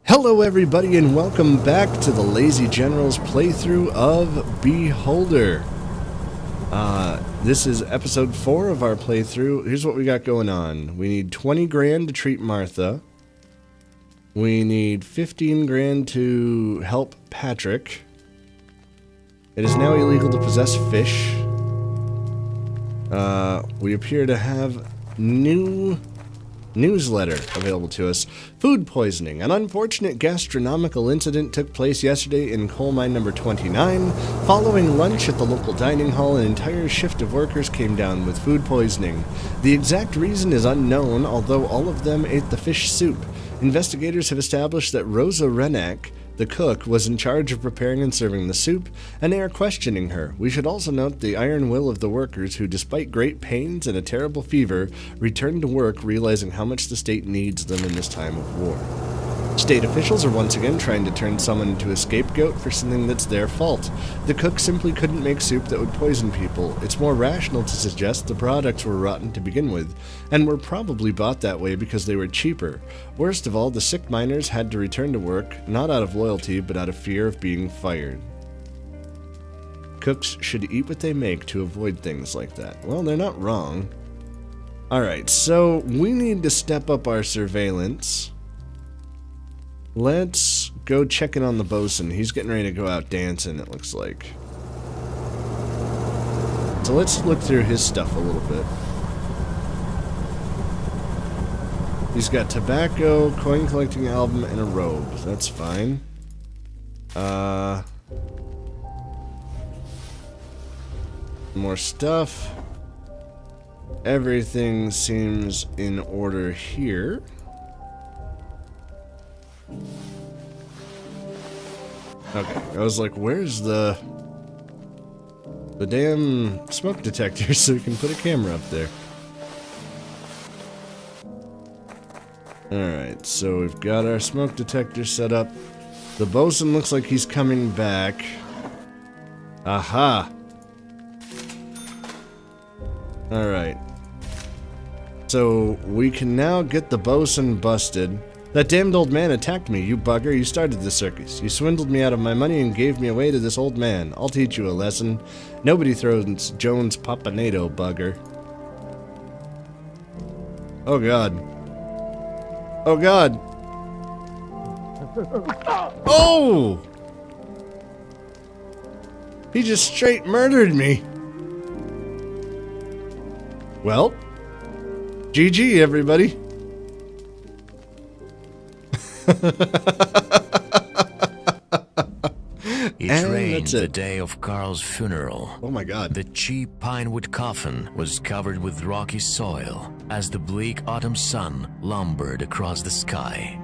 Hello everybody and welcome back to the Lazy General's playthrough of Beholder. This is episode 4 of our playthrough. Here's what we got going on. We need 20 grand to treat Martha. We need 15 grand to help Patrick. It is now illegal to possess fish. We appear to have new newsletter available to us. Food poisoning. An unfortunate gastronomical incident took place yesterday in coal mine number 29. Following lunch at the local dining hall, an entire shift of workers came down with food poisoning. The exact reason is unknown, although all of them ate the fish soup. Investigators have established that Rosa Renak, the cook, was in charge of preparing and serving the soup, and they are questioning her. We should also note the iron will of the workers who, despite great pains and a terrible fever, returned to work realizing how much the state needs them in this time of war. State officials are once again trying to turn someone into a scapegoat for something that's their fault. The cook simply couldn't make soup that would poison people. It's more rational to suggest the products were rotten to begin with, and were probably bought that way because they were cheaper. Worst of all, the sick miners had to return to work, not out of loyalty, but out of fear of being fired. Cooks should eat what they make to avoid things like that. Well, they're not wrong. Alright, so we need to step up our surveillance. Let's go check in on the bosun. He's getting ready to go out dancing, it looks like. So let's look through his stuff a little bit. He's got tobacco, coin collecting album, and a robe. That's fine. More stuff. Everything seems in order here. Okay, I was like, where's the damn smoke detector so we can put a camera up there? Alright, so we've got our smoke detector set up. The bosun looks like he's coming back. Aha! Alright. So, we can now get the bosun busted. That damned old man attacked me, you bugger. You started the circus. You swindled me out of my money and gave me away to this old man. I'll teach you a lesson. Nobody throws Jones Popanedo, bugger. Oh god. Oh god. Oh! He just straight murdered me. Well, GG everybody. It rained the day of Carl's funeral. Oh my god. The cheap pinewood coffin was covered with rocky soil as the bleak autumn sun lumbered across the sky.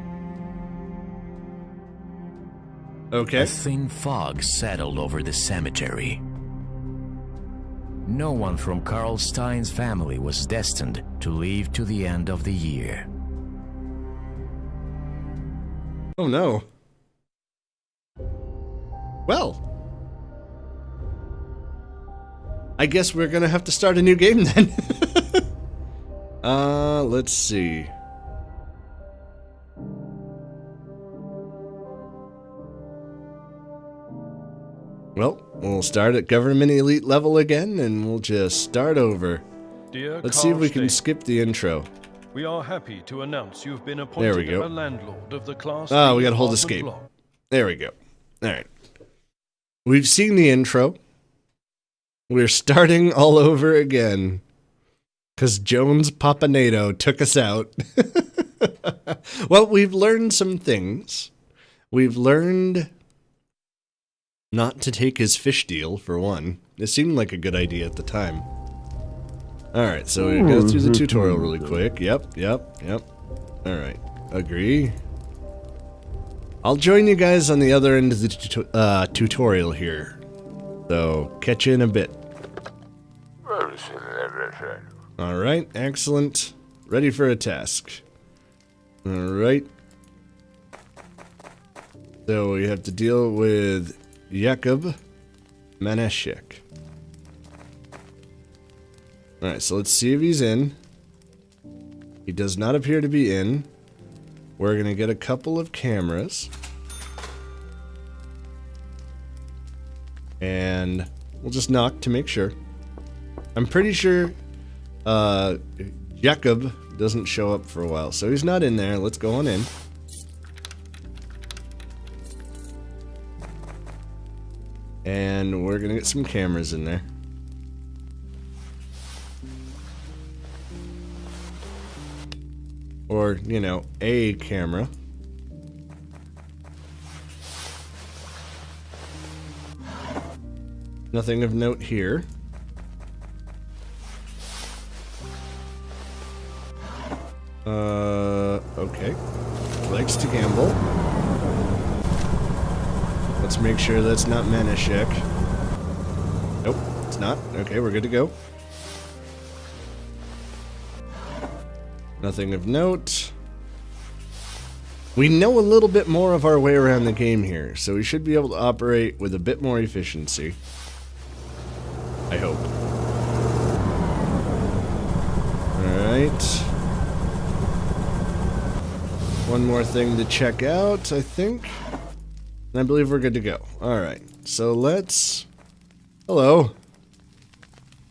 Okay. A thin fog settled over the cemetery. No one from Carl Stein's family was destined to live to the end of the year. Oh no. Well, I guess we're gonna have to start a new game then. Let's see. Well, we'll start at government elite level again, and we'll just start over. Let's see if we can skip the intro. We are happy to announce you've been appointed There we go. a landlord of the class. Oh, we gotta hold escape. There we go. Alright. We've seen the intro. We're starting all over again. Because Jones Popanedo took us out. Well, we've learned some things. We've learned not to take his fish deal, for one. It seemed like a good idea at the time. Alright, so we go through the tutorial really quick. Yep. Alright, agree. I'll join you guys on the other end of the tutorial here. So, catch you in a bit. Alright, excellent. Ready for a task. Alright. So, we have to deal with Jakub Maneshek. Alright, so let's see if he's in. He does not appear to be in. We're going to get a couple of cameras. And we'll just knock to make sure. I'm pretty sure Jacob doesn't show up for a while, so he's not in there. Let's go on in. And we're gonna get some cameras in there. Or, you know, a camera. Nothing of note here. Okay. Likes to gamble. Let's make sure that's not Manischek. Nope, it's not. Okay, we're good to go. Nothing of note. We know a little bit more of our way around the game here, so we should be able to operate with a bit more efficiency. I hope. Alright. One more thing to check out, I think. And I believe we're good to go. Alright, so let's... Hello.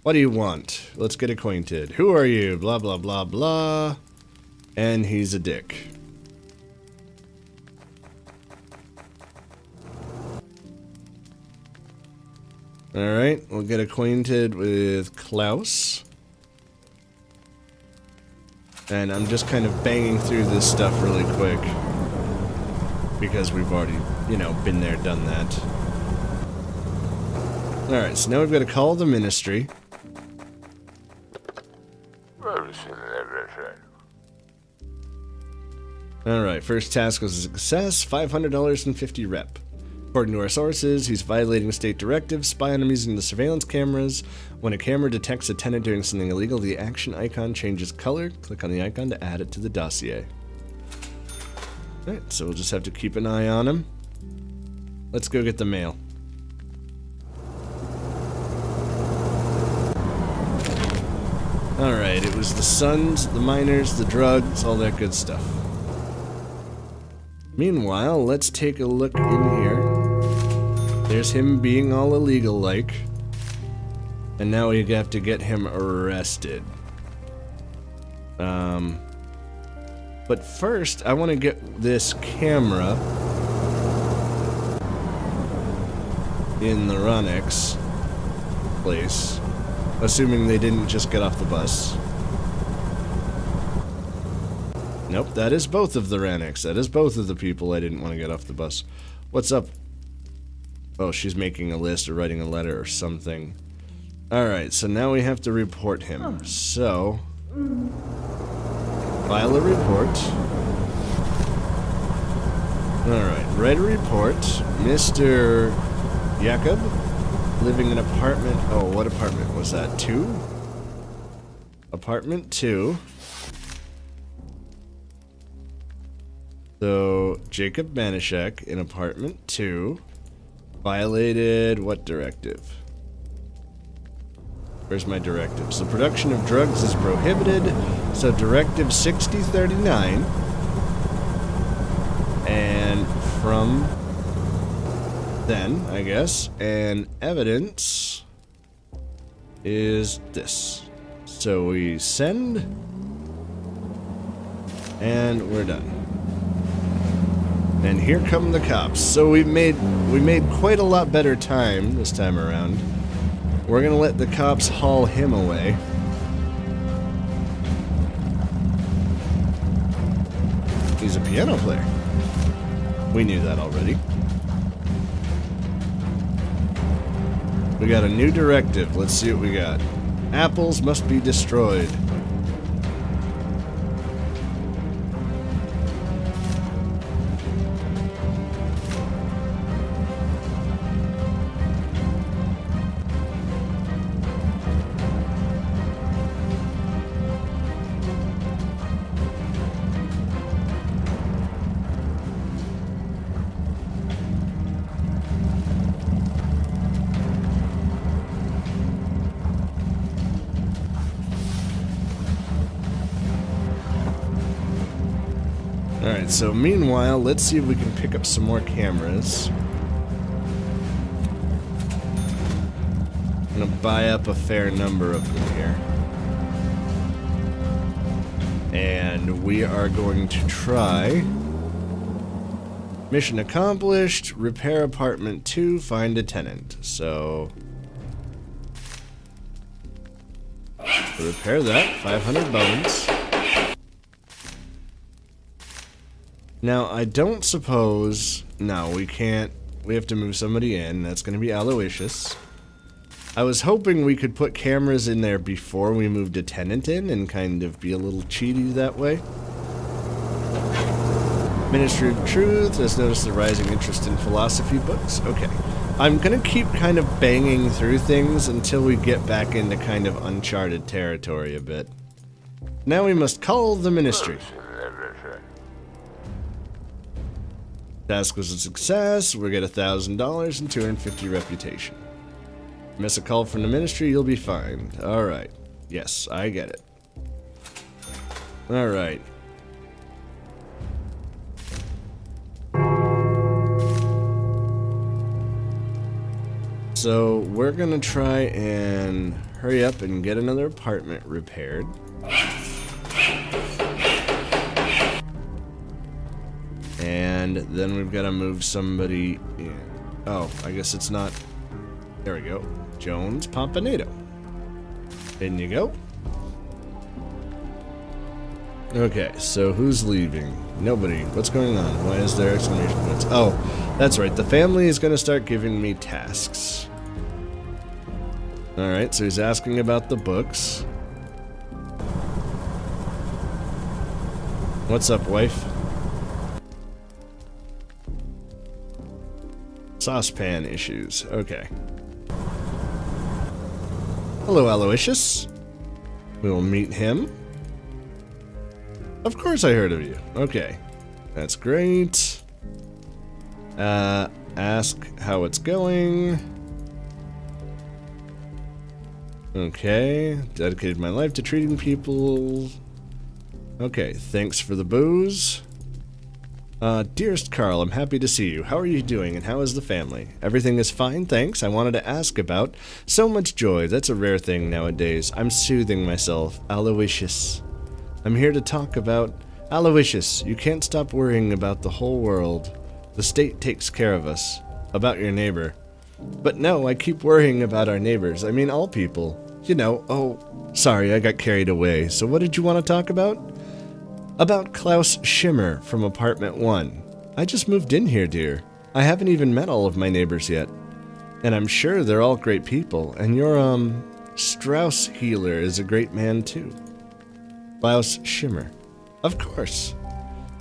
What do you want? Let's get acquainted. Who are you? Blah, blah, blah, blah. And he's a dick. Alright, we'll get acquainted with Klaus. And I'm just kind of banging through this stuff really quick. Because we've already, you know, been there, done that. Alright, so now we've got to call the ministry. Alright, first task was a success, $500.50 rep. According to our sources, he's violating state directives, spy on him using the surveillance cameras. When a camera detects a tenant doing something illegal, the action icon changes color. Click on the icon to add it to the dossier. Alright, so we'll just have to keep an eye on him. Let's go get the mail. Alright, it was the sons, the minors, the drugs, all that good stuff. Meanwhile, let's take a look in here. There's him being all illegal-like. And now we have to get him arrested. But first, I want to get this camera in the Ronix place. Assuming they didn't just get off the bus. Nope, that is both of the Ranix. That is both of the people I didn't want to get off the bus. What's up? Oh, she's making a list or writing a letter or something. Alright, so now we have to report him. So, file a report. Alright, write a report. Mr. Jakob, living in apartment... Oh, what apartment was that? 2? Apartment 2. So, Jacob Manischek in apartment 2 violated what directive? Where's my directives? The production of drugs is prohibited, so directive 6039. And from then, I guess, and evidence is this. So we send, and we're done. And here come the cops. So we made quite a lot better time this time around. We're gonna let the cops haul him away. He's a piano player. We knew that already. We got a new directive. Let's see what we got. Apples must be destroyed. Alright, so meanwhile, let's see if we can pick up some more cameras. I'm gonna buy up a fair number of them here. And we are going to try... Mission accomplished, repair apartment 2, find a tenant. So... to repair that, 500 bones. Now, I don't suppose... No, we can't. We have to move somebody in. That's going to be Aloysius. I was hoping we could put cameras in there before we moved a tenant in and kind of be a little cheaty that way. Ministry of Truth has noticed the rising interest in philosophy books. Okay. I'm going to keep kind of banging through things until we get back into kind of uncharted territory a bit. Now we must call the ministry. Task was a success. We'll get $1,000 and 250 reputation. Miss a call from the ministry, you'll be fined. Alright. Yes, I get it. Alright. So, we're gonna try and hurry up and get another apartment repaired. And then we've got to move somebody in. Oh, I guess it's not... There we go. Jones, Popanedo. In you go. Okay, so who's leaving? Nobody. What's going on? Why is there exclamation points? Oh, that's right. The family is going to start giving me tasks. Alright, so he's asking about the books. What's up, wife? Saucepan issues. Okay. Hello, Aloysius. We will meet him. Of course I heard of you. Okay. That's great. Ask how it's going. Okay. Dedicated my life to treating people. Okay, thanks for the booze. Dearest Carl, I'm happy to see you. How are you doing and how is the family? Everything is fine, thanks. I wanted to ask about so much joy. That's a rare thing nowadays. I'm soothing myself. Aloysius. I'm here to talk about... Aloysius, you can't stop worrying about the whole world. The state takes care of us. About your neighbor. But no, I keep worrying about our neighbors. I mean all people. You know, oh, sorry, I got carried away. So what did you want to talk about? About Klaus Schimmer from apartment 1. I just moved in here, dear. I haven't even met all of my neighbors yet. And I'm sure they're all great people. And your, Strauss healer is a great man, too. Klaus Schimmer. Of course.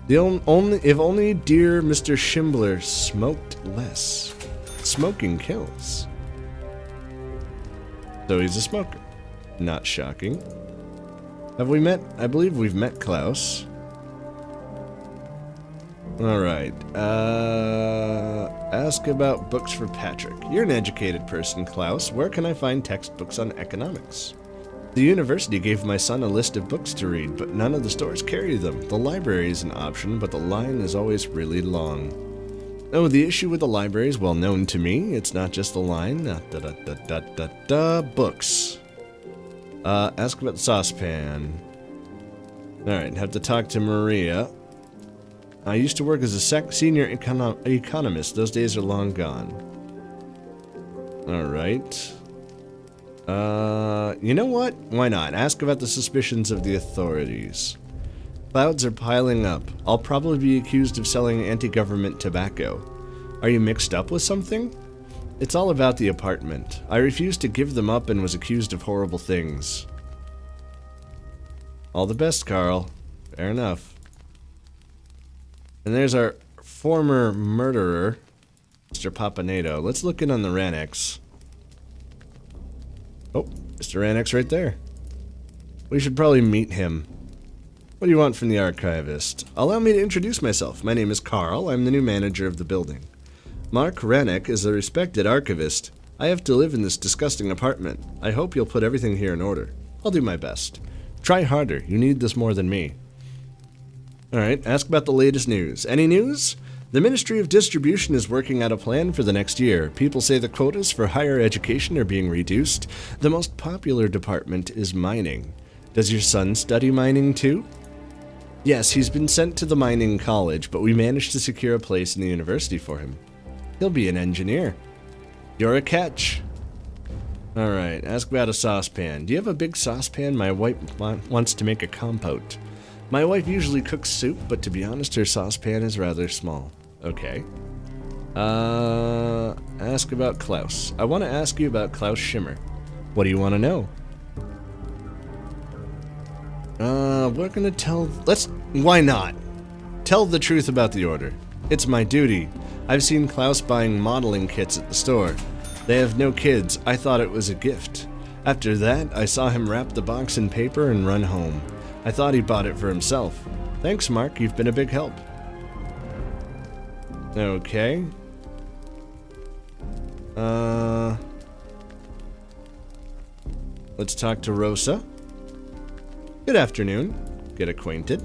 If only dear Mr. Schimbler smoked less. Smoking kills. So he's a smoker. Not shocking. Have we met? I believe we've met Klaus. Alright. Ask about books for Patrick. You're an educated person, Klaus. Where can I find textbooks on economics? The university gave my son a list of books to read, but none of the stores carry them. The library is an option, but the line is always really long. Oh, the issue with the library is well known to me. It's not just the line. Books. Ask about the saucepan. Alright, have to talk to Maria. I used to work as a senior economist. Those days are long gone. Alright. You know what? Why not? Ask about the suspicions of the authorities. Clouds are piling up. I'll probably be accused of selling anti-government tobacco. Are you mixed up with something? It's all about the apartment. I refused to give them up and was accused of horrible things. All the best, Carl. Fair enough. And there's our former murderer, Mr. Popanedo. Let's look in on the Ranex. Oh, Mr. Ranex right there. We should probably meet him. What do you want from the archivist? Allow me to introduce myself. My name is Carl. I'm the new manager of the building. Mark Ranek is a respected archivist. I have to live in this disgusting apartment. I hope you'll put everything here in order. I'll do my best. Try harder. You need this more than me. Alright, ask about the latest news. Any news? The Ministry of Distribution is working out a plan for the next year. People say the quotas for higher education are being reduced. The most popular department is mining. Does your son study mining too? Yes, he's been sent to the mining college, but we managed to secure a place in the university for him. He'll be an engineer. You're a catch. Alright, ask about a saucepan. Do you have a big saucepan? My wife wants to make a compote. My wife usually cooks soup, but to be honest, her saucepan is rather small. Okay. Ask about Klaus. I want to ask you about Klaus Schimmer. What do you want to know? We're gonna tell... Why not? Tell the truth about the order. It's my duty. I've seen Klaus buying modeling kits at the store. They have no kids. I thought it was a gift. After that, I saw him wrap the box in paper and run home. I thought he bought it for himself. Thanks, Mark. You've been a big help. Okay. Let's talk to Rosa. Good afternoon. Get acquainted.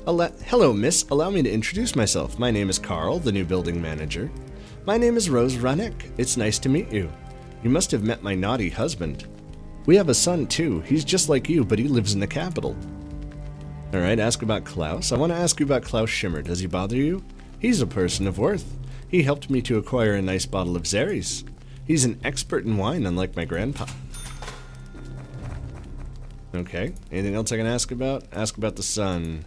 Hello, miss. Allow me to introduce myself. My name is Carl, the new building manager. My name is Rose Ranek. It's nice to meet you. You must have met my naughty husband. We have a son, too. He's just like you, but he lives in the capital. Alright, ask about Klaus. I want to ask you about Klaus Schimmer. Does he bother you? He's a person of worth. He helped me to acquire a nice bottle of Xeris. He's an expert in wine, unlike my grandpa. Okay, anything else I can ask about? Ask about the son.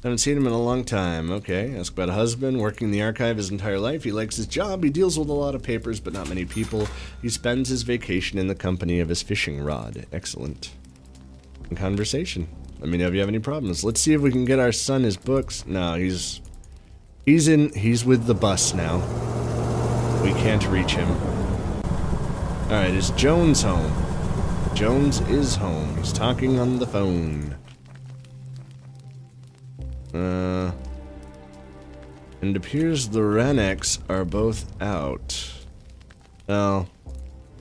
Haven't seen him in a long time. Okay, ask about a husband, working in the archive his entire life. He likes his job. He deals with a lot of papers, but not many people. He spends his vacation in the company of his fishing rod. Excellent. And conversation. Let me know if you have any problems. Let's see if we can get our son his books. No, he's with the bus now. We can't reach him. Alright, is Jones home? Jones is home. He's talking on the phone. And it appears the Reneks are both out. Well,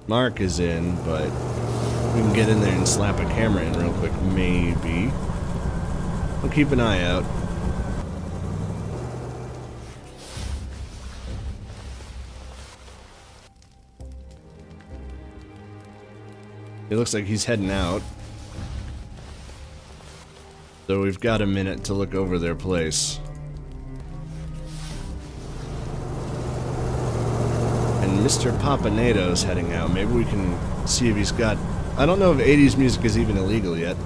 Mark is in, but we can get in there and slap a camera in real quick, maybe. We'll keep an eye out. It looks like he's heading out. So we've got a minute to look over their place. And Mr. Popanedo's heading out. Maybe we can see if he's got... I don't know if 80s music is even illegal yet.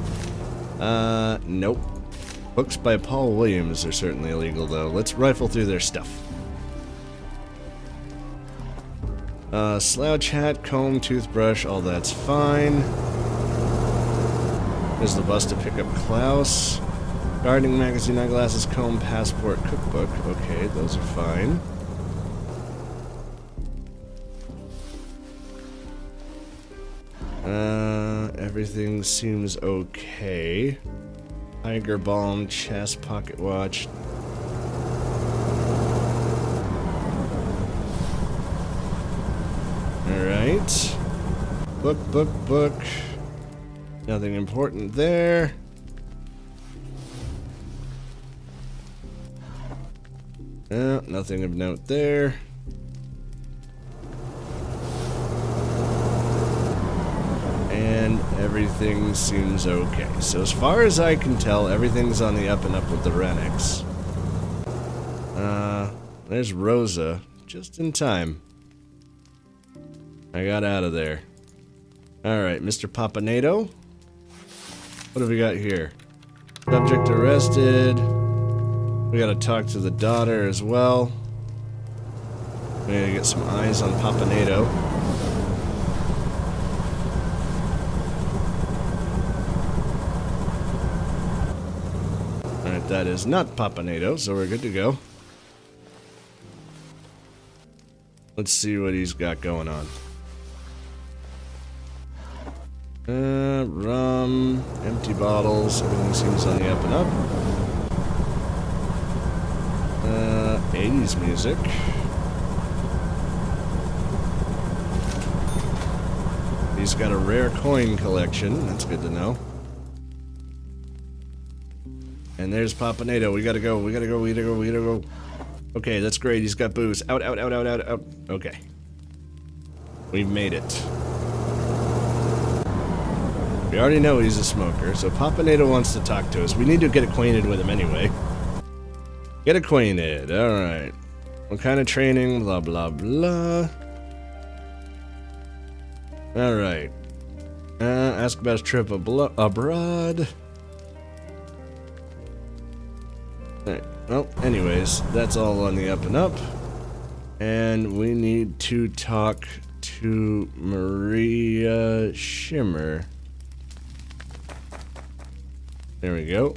Nope. Books by Paul Williams are certainly illegal, though. Let's rifle through their stuff. Slouch hat, comb, toothbrush, all that's fine. There's the bus to pick up Klaus. Gardening magazine, eyeglasses, comb, passport, cookbook. Okay, those are fine. Everything seems okay. Tiger balm, chest, pocket watch. Alright. Book. Nothing important there. Nothing of note there. And everything seems okay. So as far as I can tell, everything's on the up and up with the Reneks. There's Rosa. Just in time. I got out of there. Alright, Mr. Popanedo. What have we got here? Subject arrested. We gotta talk to the daughter as well. We gotta get some eyes on Popanedo. Alright, that is not Popanedo, so we're good to go. Let's see what he's got going on. Rum, empty bottles, everything seems on the up and up. 80s music. He's got a rare coin collection, that's good to know. And there's Popanedo. We gotta go. We gotta go. We gotta go. We gotta go. Okay, that's great. He's got booze. Out, out, out, out, out, out. Okay. We've made it. We already know he's a smoker, so Popanedo wants to talk to us. We need to get acquainted with him anyway. Get acquainted. Alright. What kind of training? Blah, blah, blah. Alright. Ask about his trip abroad. Alright. Well, anyways, that's all on the up and up. And we need to talk to Maria Shimmer. There we go.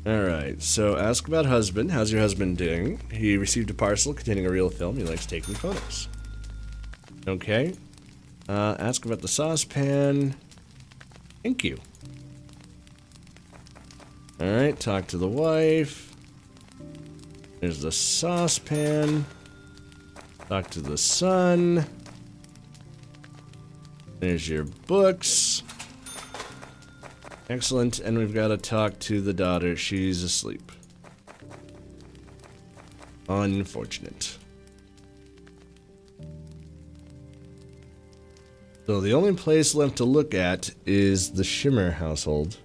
Alright, so ask about husband. How's your husband doing? He received a parcel containing a reel of film. He likes taking photos. Okay. Ask about the saucepan. Thank you. Alright, talk to the wife. There's the saucepan. Talk to the son. There's your books. Excellent, and we've got to talk to the daughter. She's asleep. Unfortunate. So the only place left to look at is the Shimmer household.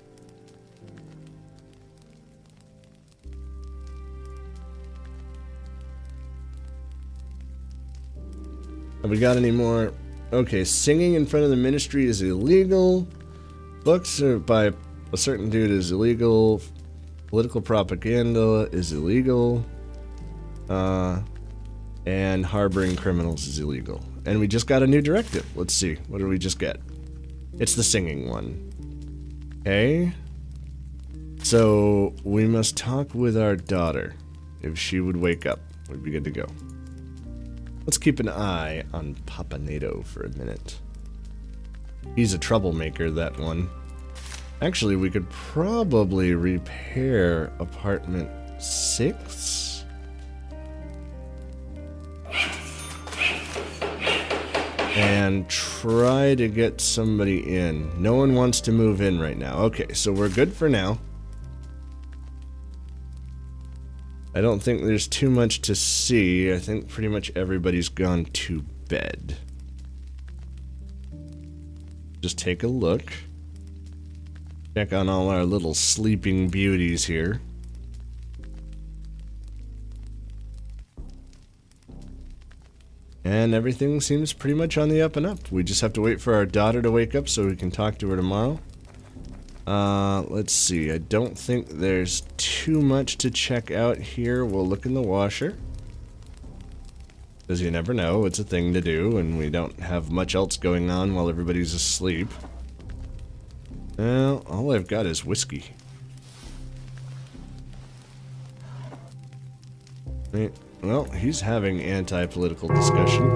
Have we got any more? Okay, singing in front of the ministry is illegal. Books are by a certain dude is illegal. Political propaganda is illegal. And harboring criminals is illegal. And we just got a new directive. Let's see. What did we just get? It's the singing one. Okay. So we must talk with our daughter. If she would wake up, we'd be good to go. Let's keep an eye on Popanedo for a minute. He's a troublemaker, that one. Actually, we could probably repair apartment 6. And try to get somebody in. No one wants to move in right now. Okay, so we're good for now. I don't think there's too much to see. I think pretty much everybody's gone to bed. Just take a look. Check on all our little sleeping beauties here. And everything seems pretty much on the up and up. We just have to wait for our daughter to wake up so we can talk to her tomorrow. Let's see. I don't think there's too much to check out here. We'll look in the washer. Because you never know. It's a thing to do, and we don't have much else going on while everybody's asleep. Well, all I've got is whiskey. Right. Well, he's having anti-political discussion.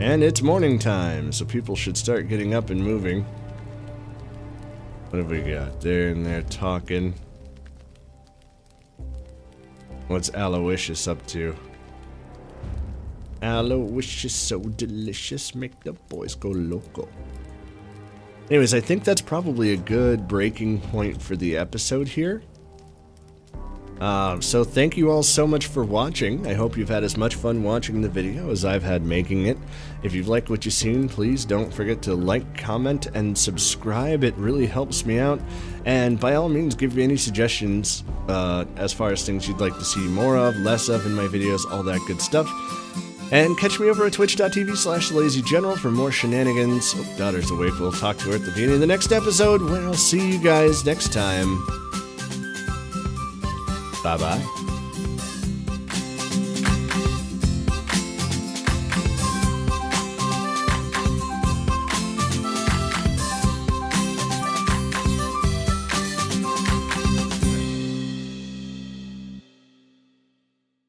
And it's morning time, so people should start getting up and moving. What have we got? They're in there talking. What's Aloysius up to? Aloysius, so delicious, make the boys go loco. Anyways, I think that's probably a good breaking point for the episode here. So thank you all so much for watching. I hope you've had as much fun watching the video as I've had making it. If you've liked what you've seen, please don't forget to like, comment, and subscribe. It really helps me out. And by all means, give me any suggestions as far as things you'd like to see more of, less of in my videos, all that good stuff. And catch me over at twitch.tv/TheLazyGeneral for more shenanigans. Oh, daughter's awake. We'll talk to her at the beginning of the next episode, where I'll see you guys next time. Bye-bye.